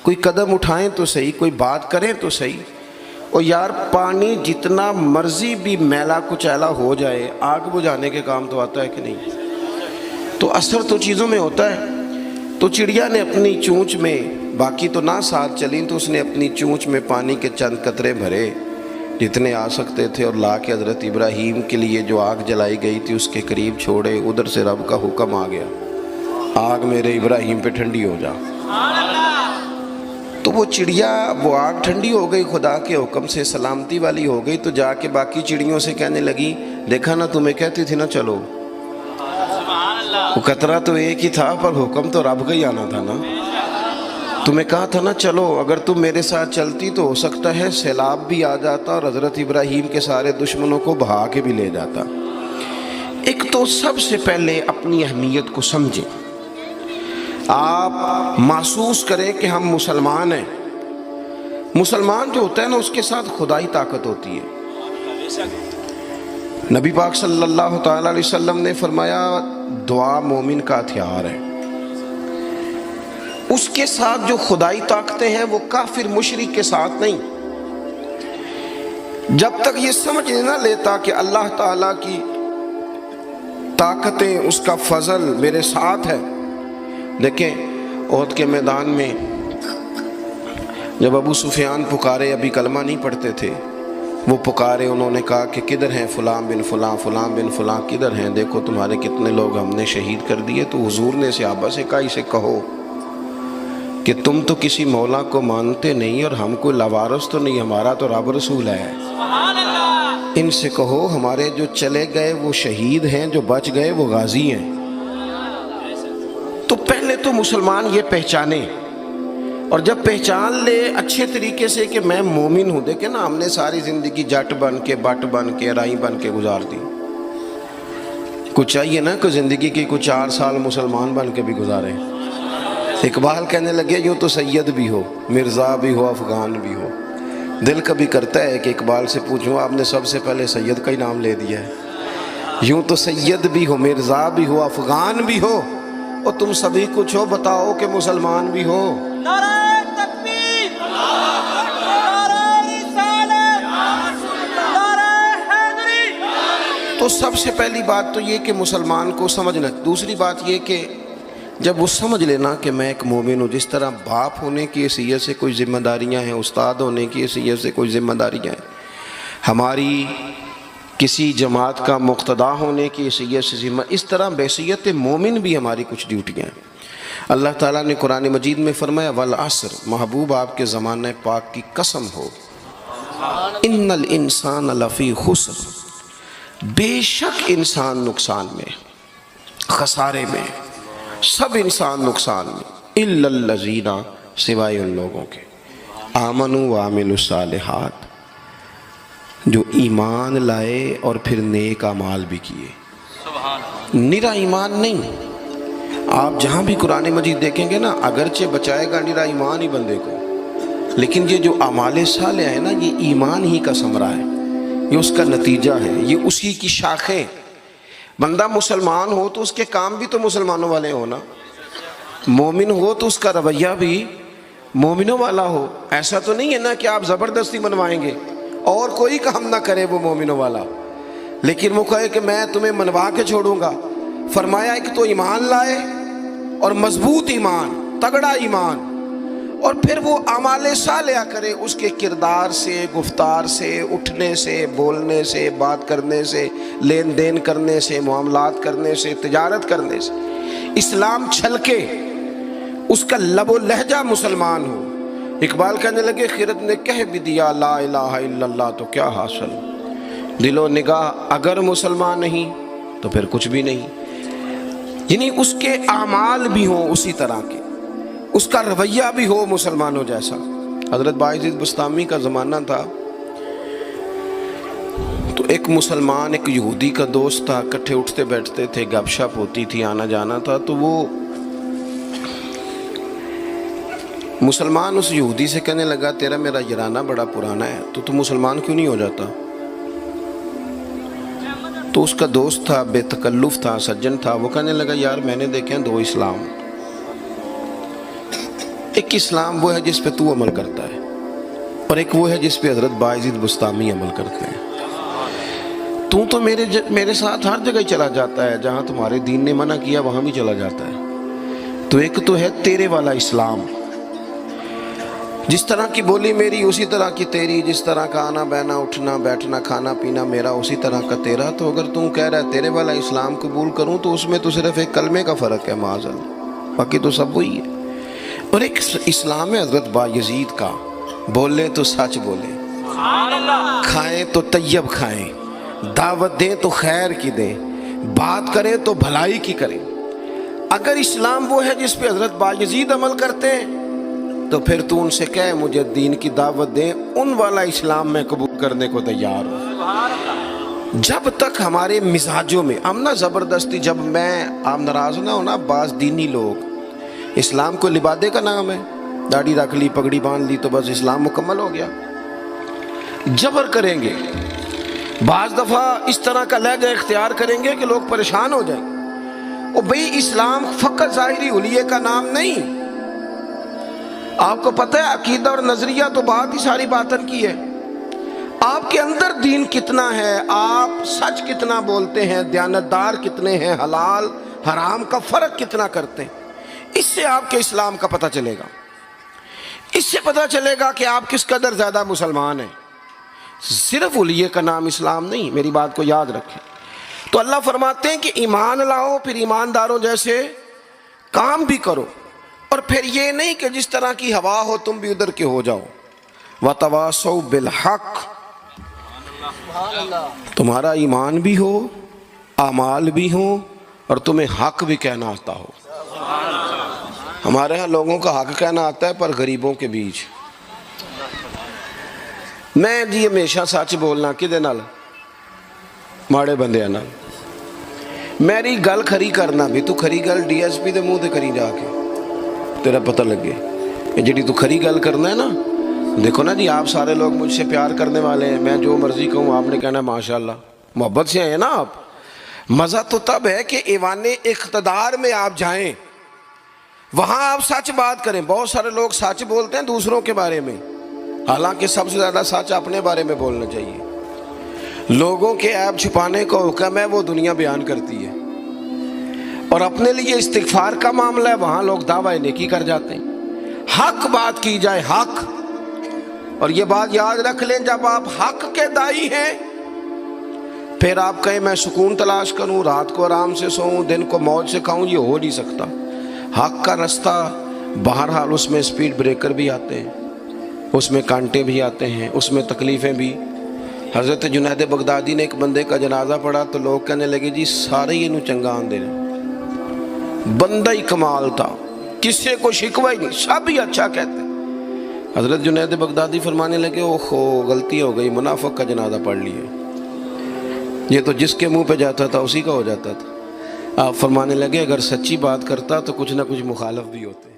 کوئی قدم اٹھائیں تو صحیح، کوئی بات کریں تو صحیح۔ اور یار پانی جتنا مرضی بھی میلا کچیلا ہو جائے، آگ بجھانے کے کام تو آتا ہے کہ نہیں؟ تو اثر تو چیزوں میں ہوتا ہے۔ تو چڑیا نے اپنی چونچ میں، باقی تو نہ ساتھ چلیں، تو اس نے اپنی چونچ میں پانی کے چند قطرے بھرے جتنے آ سکتے تھے، اور لا کے حضرت ابراہیم کے لیے جو آگ جلائی گئی تھی اس کے قریب چھوڑے۔ ادھر سے رب کا حکم آ گیا، آگ میرے ابراہیم پہ ٹھنڈی ہو جا۔ تو وہ چڑیا، وہ آگ ٹھنڈی ہو گئی، خدا کے حکم سے سلامتی والی ہو گئی۔ تو جا کے باقی چڑیوں سے کہنے لگی، دیکھا نا تمہیں کہتی تھی نا چلو، وہ قطرہ تو ایک ہی تھا پر حکم تو رب کا ہی آنا تھا نا، تمہیں کہا تھا نا چلو، اگر تم میرے ساتھ چلتی تو ہو سکتا ہے سیلاب بھی آ جاتا اور حضرت ابراہیم کے سارے دشمنوں کو بہا کے بھی لے جاتا۔ ایک تو سب سے پہلے اپنی اہمیت کو سمجھیں، آپ محسوس کریں کہ ہم مسلمان ہیں۔ مسلمان جو ہوتا ہے نا اس کے ساتھ خدائی طاقت ہوتی ہے۔ نبی پاک صلی اللہ تعالیٰ علیہ وسلم نے فرمایا دعا مومن کا ہتھیار ہے۔ اس کے ساتھ جو خدائی طاقتیں ہیں وہ کافر مشرک کے ساتھ نہیں۔ جب تک یہ سمجھ نہ لیتا کہ اللہ تعالیٰ کی طاقتیں، اس کا فضل میرے ساتھ ہے۔ دیکھیں احد کے میدان میں جب ابو سفیان پکارے، ابھی کلمہ نہیں پڑھتے تھے، وہ پکارے، انہوں نے کہا کہ کدھر ہیں فلاں بن فلاں، فلاں بن فلاں کدھر ہیں، دیکھو تمہارے کتنے لوگ ہم نے شہید کر دیے۔ تو حضور نے صحابہ سے کہا اسے کہو کہ تم تو کسی مولا کو مانتے نہیں اور ہم کوئی لوارث تو نہیں، ہمارا تو رب رسول ہے۔ ان سے کہو ہمارے جو چلے گئے وہ شہید ہیں، جو بچ گئے وہ غازی ہیں۔ تو پہلے تو مسلمان یہ پہچانے، اور جب پہچان لے اچھے طریقے سے کہ میں مومن ہوں۔ دیکھیں نا ہم نے ساری زندگی جٹ بن کے، بٹ بن کے، رائی بن کے گزار دی۔ کچھ چاہیے نا کہ زندگی کی کچھ 4 سال مسلمان بن کے بھی گزارے۔ اقبال کہنے لگے یوں تو سید بھی ہو، مرزا بھی ہو، افغان بھی ہو۔ دل کبھی کرتا ہے کہ اقبال سے پوچھوں آپ نے سب سے پہلے سید کا ہی نام لے دیا ہے۔ یوں تو سید بھی ہو، مرزا بھی ہو، افغان بھی ہو، اور تم سبھی کچھ ہو، بتاؤ کہ مسلمان بھی ہو۔ نعرہ تکبیر، نعرہ رسالت، نعرہ حیدری۔ تو سب سے پہلی بات تو یہ کہ مسلمان کو سمجھنا۔ دوسری بات یہ کہ جب وہ سمجھ لینا کہ میں ایک مومن ہوں، جس طرح باپ ہونے کی حیثیت سے کوئی ذمہ داریاں ہیں، استاد ہونے کی حیثیت سے کوئی ذمہ داریاں ہیں، ہماری کسی جماعت کا مقتدا ہونے کی حیثیت سے ذمہ، اس طرح بحیثیت مومن بھی ہماری کچھ ڈیوٹیاں ہیں۔ اللہ تعالیٰ نے قرآن مجید میں فرمایا والعصر، محبوب آپ کے زمانہ پاک کی قسم ہو، ان الانسان لفی خسر، بے شک انسان نقصان میں، خسارے میں، سب انسان نقصان میں، الا الذین، سوائے ان لوگوں کے، آمنوا وعملوا الصالحات، جو ایمان لائے اور پھر نیک اعمال بھی کیے۔ نرا ایمان نہیں، آپ جہاں بھی قرآن مجید دیکھیں گے نا، اگرچہ بچائے گا نرا ایمان ہی بندے کو، لیکن یہ جو اعمال صالح ہے نا، یہ ایمان ہی کا ثمرہ ہے، یہ اس کا نتیجہ ہے، یہ اسی کی شاخیں۔ بندہ مسلمان ہو تو اس کے کام بھی تو مسلمانوں والے ہو نا، مومن ہو تو اس کا رویہ بھی مومنوں والا ہو۔ ایسا تو نہیں ہے نا کہ آپ زبردستی منوائیں گے اور کوئی کام نہ کرے وہ مومنوں والا، لیکن وہ کہے کہ میں تمہیں منوا کے چھوڑوں گا۔ فرمایا ایک تو ایمان لائے، اور مضبوط ایمان، تگڑا ایمان، اور پھر وہ اعمال صالحہ کرے، اس کے کردار سے، گفتار سے، اٹھنے سے، بولنے سے، بات کرنے سے، لین دین کرنے سے، معاملات کرنے سے، تجارت کرنے سے اسلام چھلکے، اس کا لب و لہجہ مسلمان ہو۔ اقبال کہنے لگے خرد نے کہہ بھی دیا لا الہ الا اللہ تو کیا حاصل، دل و نگاہ اگر مسلمان نہیں تو پھر کچھ بھی نہیں۔ یعنی اس کے اعمال بھی ہوں اسی طرح کے، اس کا رویہ بھی ہو مسلمانوں جیسا۔ حضرت باعزید بستامی کا زمانہ تھا، تو ایک مسلمان ایک یہودی کا دوست تھا، اکٹھے اٹھتے بیٹھتے تھے، گپ شپ ہوتی تھی، آنا جانا تھا۔ تو وہ مسلمان اس یہودی سے کہنے لگا تیرا میرا یارانہ بڑا پرانا ہے، تو مسلمان کیوں نہیں ہو جاتا؟ تو اس کا دوست تھا، بے تکلف تھا، سجن تھا، وہ کہنے لگا یار میں نے دیکھے ہیں 2 اسلام، ایک اسلام وہ ہے جس پہ تو عمل کرتا ہے، اور ایک وہ ہے جس پہ حضرت بایزید بستامی عمل کرتے ہیں۔ تو میرے ساتھ ہر جگہ چلا جاتا ہے، جہاں تمہارے دین نے منع کیا وہاں بھی چلا جاتا ہے۔ تو ایک تو ہے تیرے والا اسلام، جس طرح کی بولی میری اسی طرح کی تیری، جس طرح کا آنا بہنا اٹھنا بیٹھنا کھانا پینا میرا اسی طرح کا تیرا۔ تو اگر تم کہہ رہا ہے تیرے والا اسلام قبول کروں تو اس میں تو صرف ایک کلمے کا فرق ہے معاذ اللہ، باقی تو سب وہی ہے۔ اور ایک اسلام ہے حضرت بایزید کا، بولے تو سچ بولے، کھائیں تو طیب کھائیں، دعوت دیں تو خیر کی دیں، بات کریں تو بھلائی کی کریں۔ اگر اسلام وہ ہے جس پہ حضرت بایزید عمل کرتے ہیں تو پھر تو ان سے کہے مجھے دین کی دعوت دیں، ان والا اسلام میں قبول کرنے کو تیار ہوں۔ جب تک ہمارے مزاجوں میں ہم نہ زبردستی، جب آپ ناراض نہ ہونا، بعض دینی لوگ اسلام کو لبادے کا نام ہے، داڑھی رکھ لی پگڑی باندھ لی تو بس اسلام مکمل ہو گیا، جبر کریں گے، بعض دفعہ اس طرح کا لہجہ اختیار کریں گے کہ لوگ پریشان ہو جائیں۔ اور بھئی اسلام فقط ظاہری حلیے کا نام نہیں، آپ کو پتہ ہے عقیدہ اور نظریہ تو بات ہی ساری باطن کی ہے۔ آپ کے اندر دین کتنا ہے، آپ سچ کتنا بولتے ہیں، دیانتدار کتنے ہیں، حلال حرام کا فرق کتنا کرتے ہیں، اس سے آپ کے اسلام کا پتہ چلے گا۔ اس سے پتہ چلے گا کہ آپ کس قدر زیادہ مسلمان ہیں۔ صرف حلیے کا نام اسلام نہیں، میری بات کو یاد رکھیں۔ تو اللہ فرماتے ہیں کہ ایمان لاؤ، پھر ایمانداروں جیسے کام بھی کرو، اور پھر یہ نہیں کہ جس طرح کی ہوا ہو تم بھی ادھر کے ہو جاؤ۔ وَتَوَاصَوْا بِالْحَقِّ، تمہارا ایمان بھی ہو، اعمال بھی ہوں، اور تمہیں حق بھی کہنا آتا ہو۔ ہمارے ہاں لوگوں کا حق کہنا آتا ہے پر غریبوں کے بیچ۔ میں جی ہمیشہ سچ بولنا کدے نال، ماڑے بندے نال۔ میری گل کھری کرنا بھی، تو کھری گل ڈی ایس پی دے منہ تے کری جا کے، تیرا پتہ لگے جڑی تو کھری گل کرنا ہے نا۔ دیکھو نا جی، آپ سارے لوگ مجھ سے پیار کرنے والے ہیں، میں جو مرضی کہوں آپ نے کہنا ہے ماشاءاللہ، محبت سے ہیں نا آپ۔ مزہ تو تب ہے کہ ایوان اقتدار میں آپ جائیں، وہاں آپ سچ بات کریں۔ بہت سارے لوگ سچ بولتے ہیں دوسروں کے بارے میں، حالانکہ سب سے زیادہ سچ اپنے بارے میں بولنا چاہیے۔ لوگوں کے عیب چھپانے کا حکم ہے وہ دنیا بیان کرتی ہے، اور اپنے لیے استغفار کا معاملہ ہے وہاں لوگ دعویٰ نیکی کر جاتے ہیں۔ حق بات کی جائے، حق۔ اور یہ بات یاد رکھ لیں، جب آپ حق کے داعی ہیں پھر آپ کہیں میں سکون تلاش کروں، رات کو آرام سے سوؤں، دن کو موج سے کھاؤں، یہ ہو نہیں سکتا۔ حق کا رستہ بہرحال اس میں سپیڈ بریکر بھی آتے ہیں، اس میں کانٹے بھی آتے ہیں، اس میں تکلیفیں بھی۔ حضرت جنید بغدادی نے ایک بندے کا جنازہ پڑھا تو لوگ کہنے لگے جی سارے یہ نو چنگا آندے رہے، بندہ ہی کمال تھا، کسی کو شکوہ ہی نہیں، سب ہی اچھا کہتے۔ حضرت جنید بغدادی فرمانے لگے اوہو غلطی ہو گئی، منافق کا جنازہ پڑھ لیا، یہ تو جس کے منہ پہ جاتا تھا اسی کا ہو جاتا تھا۔ آپ فرمانے لگے اگر سچی بات کرتا تو کچھ نہ کچھ مخالف بھی ہوتے۔